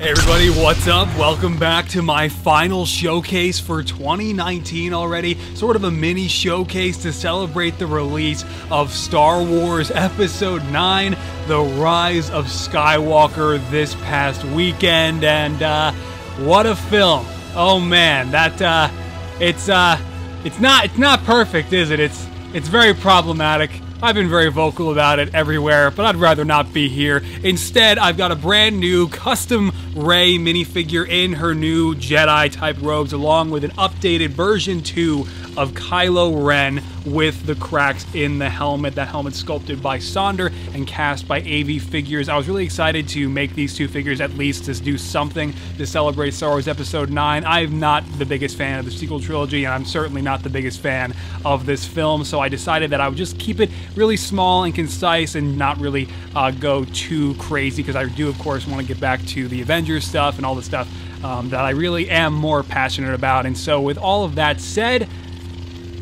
Hey everybody, what's up? Welcome back to my final showcase for 2019 already. Sort of a mini showcase to celebrate the release of Star Wars Episode 9, The Rise of Skywalker this past weekend. And what a film. Oh man, that it's not perfect, is it? It's very problematic. I've been very vocal about it everywhere, but I'd rather not be here. Instead, I've got a brand new custom Rey minifigure in her new Jedi-type robes, along with an updated version 2 of Kylo Ren with the cracks in the helmet. That helmet sculpted by Sonder and cast by AV Figures. I was really excited to make these two figures, at least to do something to celebrate Star Wars Episode 9. I'm not the biggest fan of the sequel trilogy, and I'm certainly not the biggest fan of this film, so I decided that I would just keep it really small and concise and not really go too crazy, because I do, of course, want to get back to the Avengers stuff and all the stuff that I really am more passionate about. And so with all of that said,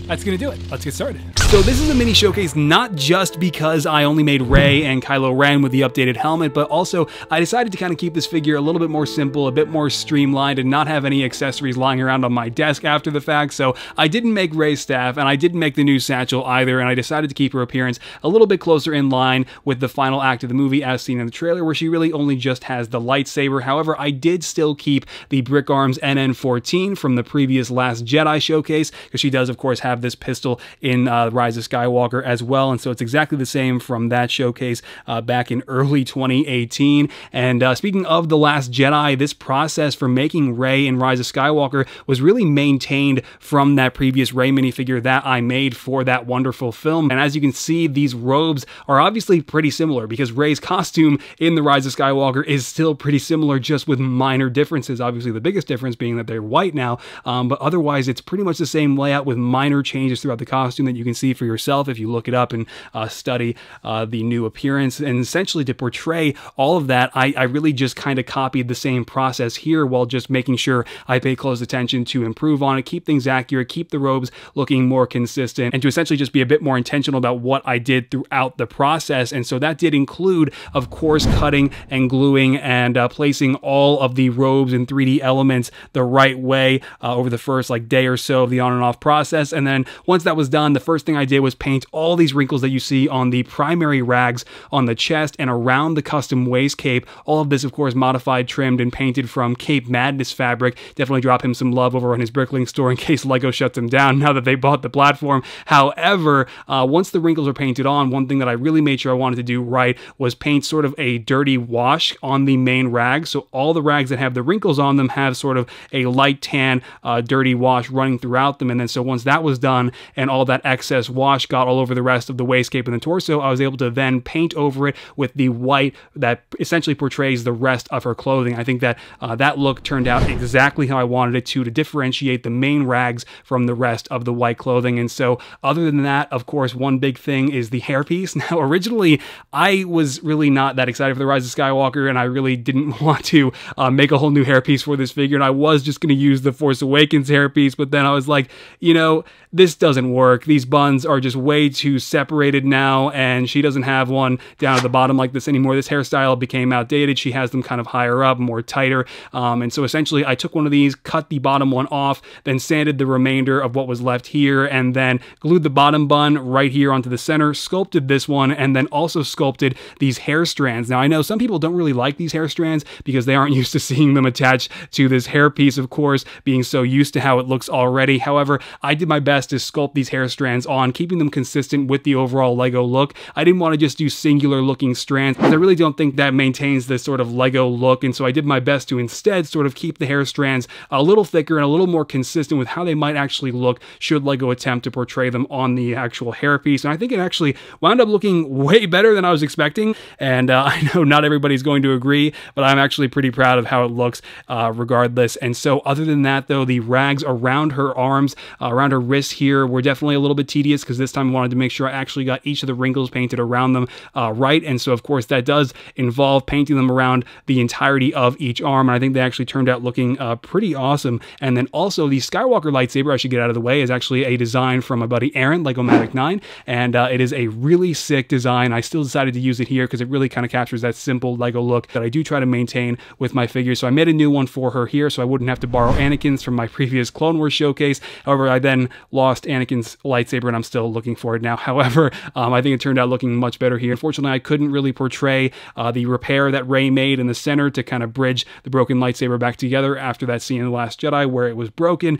that's going to do it. Let's get started. So this is a mini showcase not just because I only made Rey and Kylo Ren with the updated helmet, but also I decided to kind of keep this figure a little bit more simple, a bit more streamlined, and not have any accessories lying around on my desk after the fact. So I didn't make Rey's staff, and I didn't make the new satchel either, and I decided to keep her appearance a little bit closer in line with the final act of the movie as seen in the trailer, where she really only just has the lightsaber. However, I did still keep the Brick Arms NN-14 from the previous Last Jedi showcase, because she does, of course, have this pistol in Rise of Skywalker as well, and so it's exactly the same from that showcase back in early 2018. And speaking of The Last Jedi, this process for making Rey in Rise of Skywalker was really maintained from that previous Rey minifigure that I made for that wonderful film. And as you can see, these robes are obviously pretty similar, because Rey's costume in The Rise of Skywalker is still pretty similar, just with minor differences. Obviously the biggest difference being that they're white now, but otherwise it's pretty much the same layout with minor changes throughout the costume that you can see for yourself if you look it up and study the new appearance. And essentially to portray all of that, I really just kind of copied the same process here, while just making sure I pay close attention to improve on it, keep things accurate, keep the robes looking more consistent, and to essentially just be a bit more intentional about what I did throughout the process. And so that did include, of course, cutting and gluing and placing all of the robes and 3D elements the right way over the first day or so of the on and off process. And then once that was done, the first thing I did was paint all these wrinkles that you see on the primary rags on the chest and around the custom waist cape. All of this, of course, modified, trimmed, and painted from Cape Madness fabric. Definitely drop him some love over on his Bricklink store in case LEGO shuts him down now that they bought the platform. However, once the wrinkles are painted on, one thing that I really made sure I wanted to do right was paint sort of a dirty wash on the main rags. So all the rags that have the wrinkles on them have sort of a light tan, dirty wash running throughout them. And then so once that was done and all that excess wash got all over the rest of the waistcape and the torso, I was able to then paint over it with the white that essentially portrays the rest of her clothing. I think that that look turned out exactly how I wanted it to differentiate the main rags from the rest of the white clothing. And so other than that, of course, one big thing is the hairpiece. Now, originally, I was really not that excited for The Rise of Skywalker, and I really didn't want to make a whole new hairpiece for this figure, and I was just going to use the Force Awakens hairpiece, but then I was like, you know, this doesn't work. These buns are just way too separated now, and she doesn't have one down at the bottom like this anymore. This hairstyle became outdated. She has them kind of higher up, more tighter, and so essentially I took one of these, cut the bottom one off, then sanded the remainder of what was left here, and then glued the bottom bun right here onto the center, sculpted this one, and then also sculpted these hair strands. Now, I know some people don't really like these hair strands because they aren't used to seeing them attached to this hairpiece, of course, being so used to how it looks already. However, I did my best to sculpt these hair strands on, keeping them consistent with the overall LEGO look. I didn't want to just do singular looking strands, because I really don't think that maintains this sort of LEGO look, and so I did my best to instead sort of keep the hair strands a little thicker and a little more consistent with how they might actually look should LEGO attempt to portray them on the actual hairpiece. And I think it actually wound up looking way better than I was expecting, and I know not everybody's going to agree, but I'm actually pretty proud of how it looks regardless. And so other than that, though, the rags around her arms, around her wrists here, were definitely a little bit tedious tedious because this time I wanted to make sure I actually got each of the wrinkles painted around them right. And so, of course, that does involve painting them around the entirety of each arm. And I think they actually turned out looking pretty awesome. And then also the Skywalker lightsaber, I should get out of the way, is actually a design from my buddy Aaron, Legomatic 9. And it is a really sick design. I still decided to use it here because it really kind of captures that simple Lego look that I do try to maintain with my figures. So I made a new one for her here so I wouldn't have to borrow Anakin's from my previous Clone Wars showcase. However, I then lost Anakin's lightsaber and I'm still looking for it now. However, I think it turned out looking much better here. Unfortunately, I couldn't really portray the repair that Rey made in the center to kind of bridge the broken lightsaber back together after that scene in The Last Jedi where it was broken,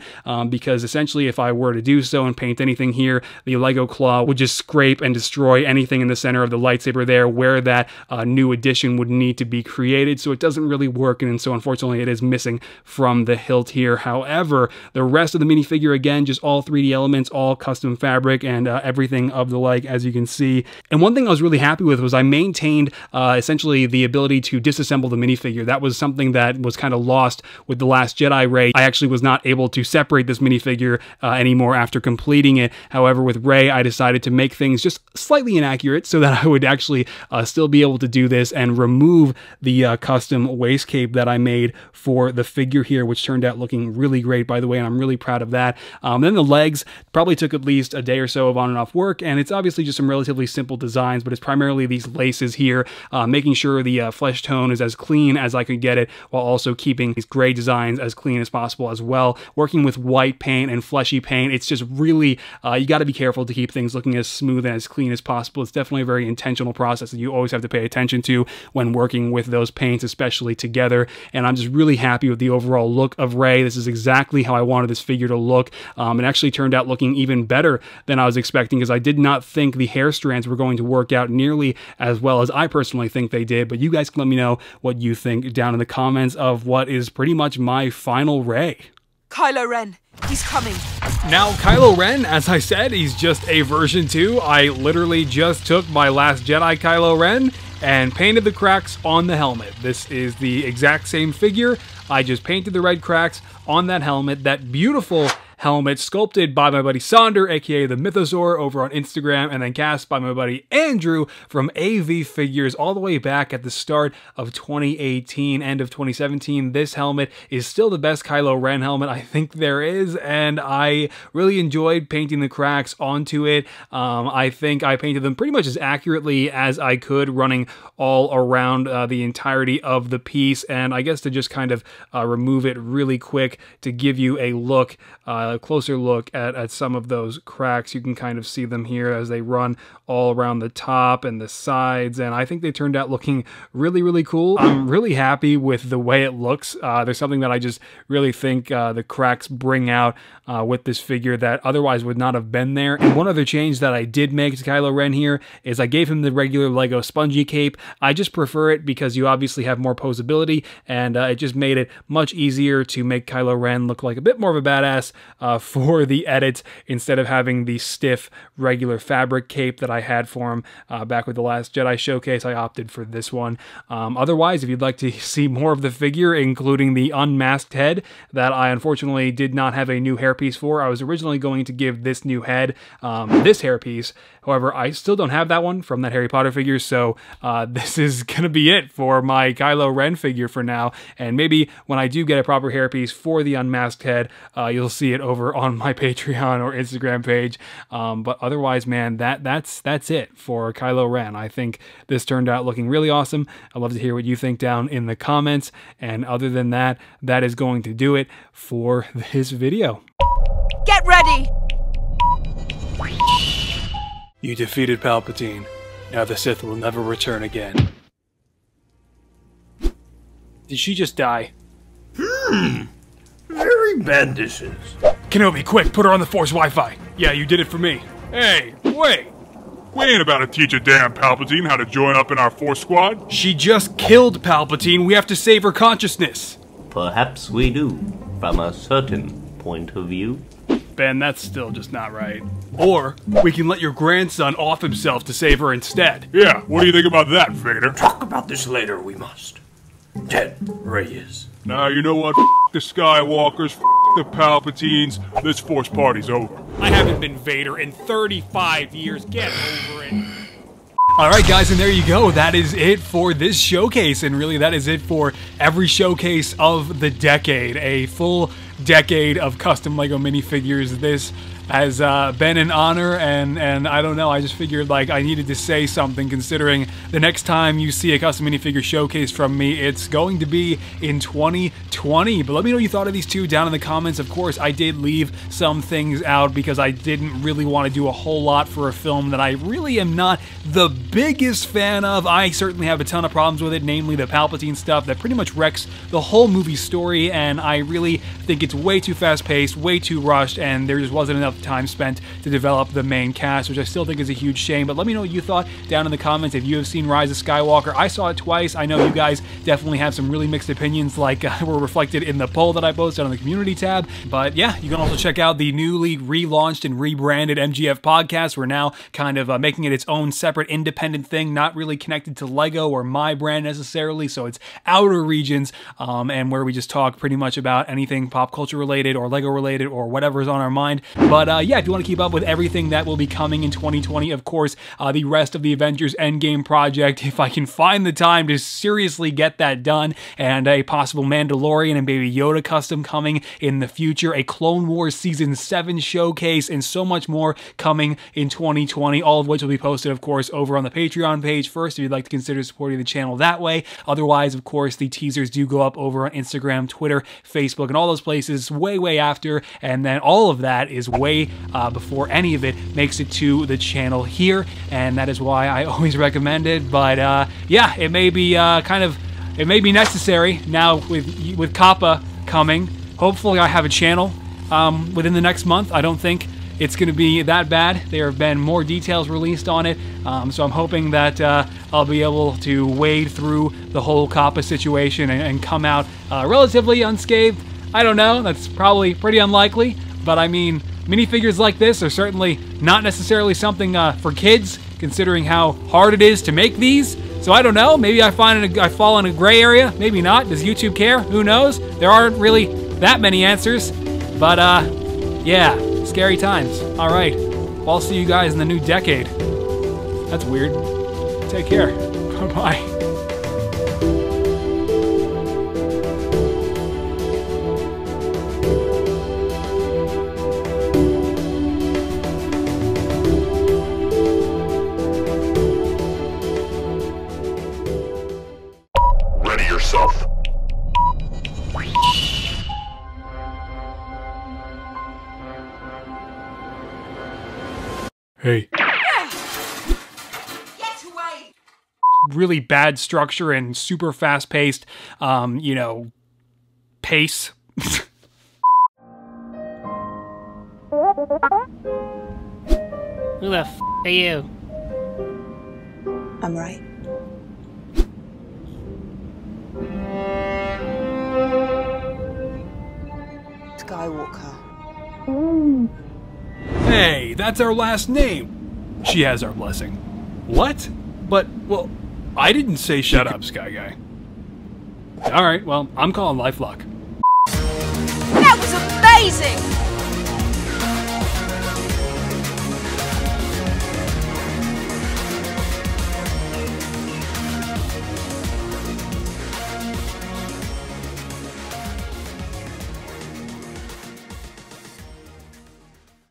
because essentially if I were to do so and paint anything here, the Lego claw would just scrape and destroy anything in the center of the lightsaber there where that new addition would need to be created, so it doesn't really work, and so unfortunately it is missing from the hilt here. However, the rest of the minifigure, again, just all 3D elements, all custom fabric, and everything of the like, as you can see. And one thing I was really happy with was I maintained essentially the ability to disassemble the minifigure. That was something that was kind of lost with The Last Jedi Rey. I actually was not able to separate this minifigure anymore after completing it. However, with Rey, I decided to make things just slightly inaccurate so that I would actually still be able to do this and remove the custom waist cape that I made for the figure here, which turned out looking really great, by the way, and I'm really proud of that. Then the legs probably took at least a day or so of on and off work, and it's obviously just some relatively simple designs, but it's primarily these laces here, making sure the flesh tone is as clean as I could get it, while also keeping these gray designs as clean as possible as well. Working with white paint and fleshy paint, it's just really, you got to be careful to keep things looking as smooth and as clean as possible. It's definitely a very intentional process that you always have to pay attention to when working with those paints, especially together. And I'm just really happy with the overall look of Rey. This is exactly how I wanted this figure to look. It actually turned out looking even better than I was expecting, because I did not think the hair strands were going to work out nearly as well as I personally think they did. But you guys can let me know what you think down in the comments of what is pretty much my final Rey. Kylo Ren, he's coming. Now, Kylo Ren, as I said, he's just a version 2. I literally just took my Last Jedi Kylo Ren and painted the cracks on the helmet. This is the exact same figure. I just painted the red cracks on that helmet. That beautiful helmet sculpted by my buddy Sonder, aka the Mythosaur, over on Instagram, and then cast by my buddy Andrew from AV Figures all the way back at the start of 2018, end of 2017. This helmet is still the best Kylo Ren helmet I think there is, and I really enjoyed painting the cracks onto it. I think I painted them pretty much as accurately as I could, running all around the entirety of the piece, and I guess to just kind of remove it really quick to give you a look, a closer look at some of those cracks. You can kind of see them here as they run all around the top and the sides, and I think they turned out looking really, really cool. I'm really happy with the way it looks. There's something that I just really think the cracks bring out with this figure that otherwise would not have been there. And one other change that I did make to Kylo Ren here is I gave him the regular Lego spongy cape. I just prefer it because you obviously have more posability, and it just made it much easier to make Kylo Ren look like a bit more of a badass for the edits, instead of having the stiff regular fabric cape that I had for him back with the Last Jedi showcase. I opted for this one. Otherwise, if you'd like to see more of the figure, including the unmasked head that I unfortunately did not have a new hairpiece for, I was originally going to give this new head this hairpiece. However, I still don't have that one from that Harry Potter figure, so this is going to be it for my Kylo Ren figure for now. And maybe when I do get a proper hairpiece for the unmasked head, you'll see it over on my Patreon or Instagram page. But otherwise, man, that's it for Kylo Ren. I think this turned out looking really awesome. I'd love to hear what you think down in the comments. And other than that, that is going to do it for this video. Get ready! You defeated Palpatine. Now the Sith will never return again. Did she just die? Very bad this is. Kenobi, quick, put her on the Force Wi-Fi. Yeah, you did it for me. Hey, wait. We ain't about to teach a damn Palpatine how to join up in our Force squad. She just killed Palpatine. We have to save her consciousness. Perhaps we do, from a certain point of view. Ben, that's still just not right. Or, we can let your grandson off himself to save her instead. Yeah, what do you think about that, Vader? Talk about this later, we must. Dead Rey is. Now, you know what? F*** the Skywalkers, the Palpatines. This Force party's over. I haven't been Vader in 35 years. Get over it. Alright guys, and there you go. That is it for this showcase, and really that is it for every showcase of the decade. A full decade of custom LEGO minifigures. This has been an honor, and I don't know, I just figured like I needed to say something, considering the next time you see a custom minifigure showcase from me, it's going to be in 2020. But let me know what you thought of these two down in the comments. Of course, I did leave some things out because I didn't really want to do a whole lot for a film that I really am not the biggest fan of. I certainly have a ton of problems with it, namely the Palpatine stuff that pretty much wrecks the whole movie story, and I really think it's way too fast-paced, way too rushed, and there just wasn't enough time spent to develop the main cast, which I still think is a huge shame. But let me know what you thought down in the comments. If you have seen Rise of Skywalker, I saw it twice. I know you guys definitely have some really mixed opinions, like were reflected in the poll that I posted on the community tab. But yeah, you can also check out the newly relaunched and rebranded MGF podcast. We're now kind of making it its own separate independent thing, not really connected to LEGO or my brand necessarily, so it's outer regions, and where we just talk pretty much about anything pop culture related or LEGO related or whatever's on our mind. But yeah, if you want to keep up with everything that will be coming in 2020, of course, the rest of the Avengers Endgame project, if I can find the time to seriously get that done, and a possible Mandalorian and Baby Yoda custom coming in the future, a Clone Wars Season 7 showcase, and so much more coming in 2020, all of which will be posted, of course, over on the Patreon page first, if you'd like to consider supporting the channel that way. Otherwise, of course, the teasers do go up over on Instagram, Twitter, Facebook, and all those places way after, and then all of that is way before any of it makes it to the channel here, and that is why I always recommend it. But yeah, it may be it may be necessary now with Kappa coming. Hopefully I have a channel within the next month. I don't think it's going to be that bad. There have been more details released on it, so I'm hoping that I'll be able to wade through the whole Kappa situation and come out relatively unscathed. I don't know, that's probably pretty unlikely, but I mean, minifigures like this are certainly not necessarily something for kids, considering how hard it is to make these. So I don't know, maybe I fall in a gray area, maybe not. Does YouTube care? Who knows? There aren't really that many answers, but yeah, scary times. All right, well, I'll see you guys in the new decade. That's weird. Take care. Bye-bye. Yourself. Hey. Get away! Really bad structure and super fast-paced, you know, pace. Who the f are you? I'm right. Skywalker. Hey, that's our last name. She has our blessing. What? But, well, I didn't say shut up, Sky Guy. Alright, well, I'm calling LifeLock.